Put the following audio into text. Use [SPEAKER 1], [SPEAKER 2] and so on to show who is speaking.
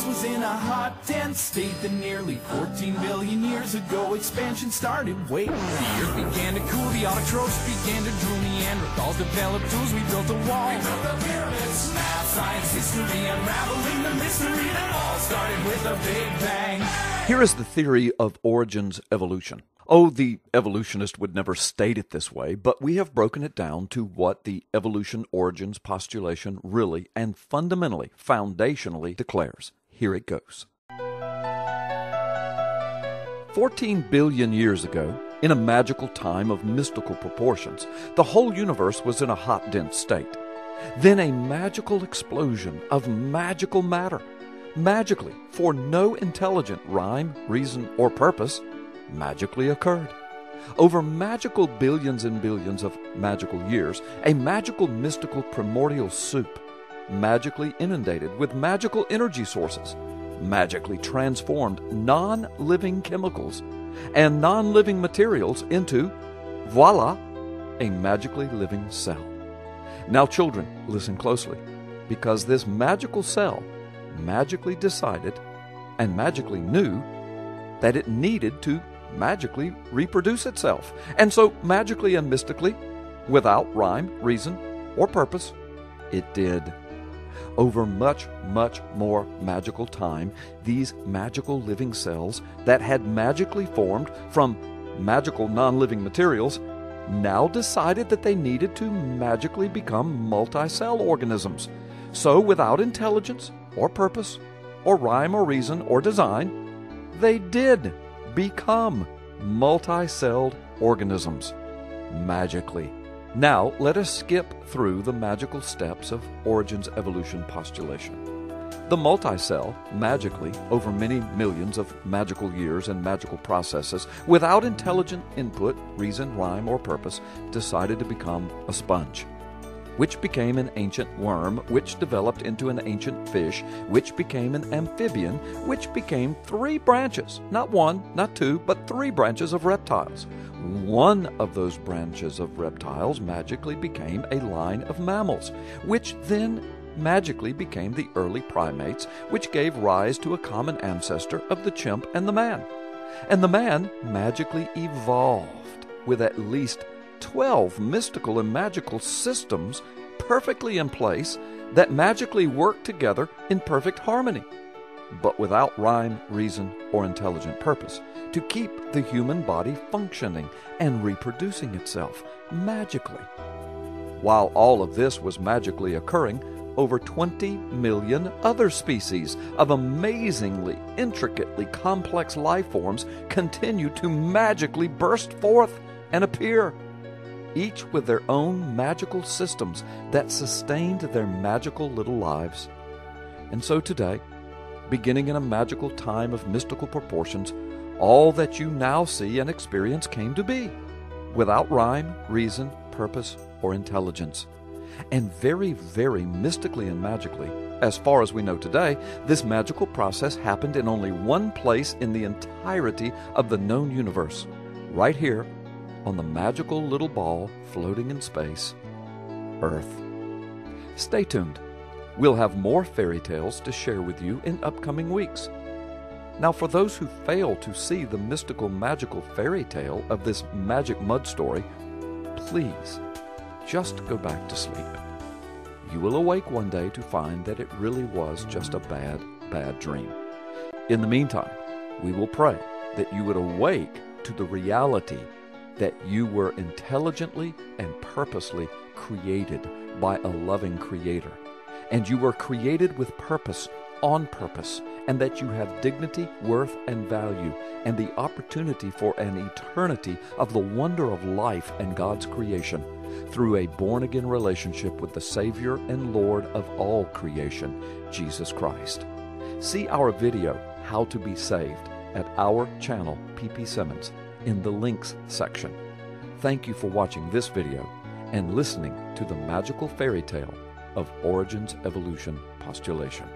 [SPEAKER 1] universe was in a hot, dense state. Then nearly 14 billion years ago, expansion started. Wait, the earth began to cool, the autotrophs began to drool, Neanderthals developed tools, we built a wall. We built the pyramids, math, science, history, unraveling the mystery that all started with a big bang.
[SPEAKER 2] Here is the theory of origins evolution. Oh, the evolutionist would never state it this way, but we have broken it down to what the evolution origins postulation really and fundamentally, foundationally declares. Here it goes. 14 billion years ago, in a magical time of mystical proportions, the whole universe was in a hot, dense state. Then a magical explosion of magical matter, magically, for no intelligent rhyme, reason, or purpose, magically occurred. Over magical billions and billions of magical years, a magical mystical primordial soup, magically inundated with magical energy sources, magically transformed non-living chemicals and non-living materials into, voila, a magically living cell. Now children, listen closely, because this magical cell magically decided and magically knew that it needed to magically reproduce itself. And so magically and mystically, without rhyme, reason, or purpose, it did. Over much, much more magical time, these magical living cells that had magically formed from magical non-living materials now decided that they needed to magically become multi-cell organisms. So without intelligence or purpose or rhyme or reason or design, they did become multi-celled organisms magically. Now let us skip through the magical steps of origins evolution postulation. The multi-cell magically, over many millions of magical years and magical processes, without intelligent input, reason, rhyme, or purpose, decided to become a sponge, which became an ancient worm, which developed into an ancient fish, which became an amphibian, which became 3 branches, not 1, not 2, but 3 branches of reptiles. One of those branches of reptiles magically became a line of mammals, which then magically became the early primates, which gave rise to a common ancestor of the chimp and the man. And the man magically evolved with at least 12 mystical and magical systems perfectly in place that magically work together in perfect harmony, but without rhyme, reason, or intelligent purpose, to keep the human body functioning and reproducing itself magically. While all of this was magically occurring, over 20 million other species of amazingly, intricately complex life forms continued to magically burst forth and appear, each with their own magical systems that sustained their magical little lives. And so today, beginning in a magical time of mystical proportions, all that you now see and experience came to be, without rhyme, reason, purpose, or intelligence. And very, very mystically and magically, as far as we know today, this magical process happened in only one place in the entirety of the known universe, right here on the magical little ball floating in space, Earth. Stay tuned. We'll have more fairy tales to share with you in upcoming weeks. Now, for those who fail to see the mystical, magical fairy tale of this magic mud story, please just go back to sleep. You will awake one day to find that it really was just a bad, bad dream. In the meantime, we will pray that you would awake to the reality that you were intelligently and purposely created by a loving Creator. And you were created with purpose, on purpose, and that you have dignity, worth, and value, and the opportunity for an eternity of the wonder of life and God's creation through a born-again relationship with the Savior and Lord of all creation, Jesus Christ. See our video, How to Be Saved, at our channel, ppsimmons, in the links section. Thank you for watching this video and listening to the magical fairy tale of origins evolution postulation.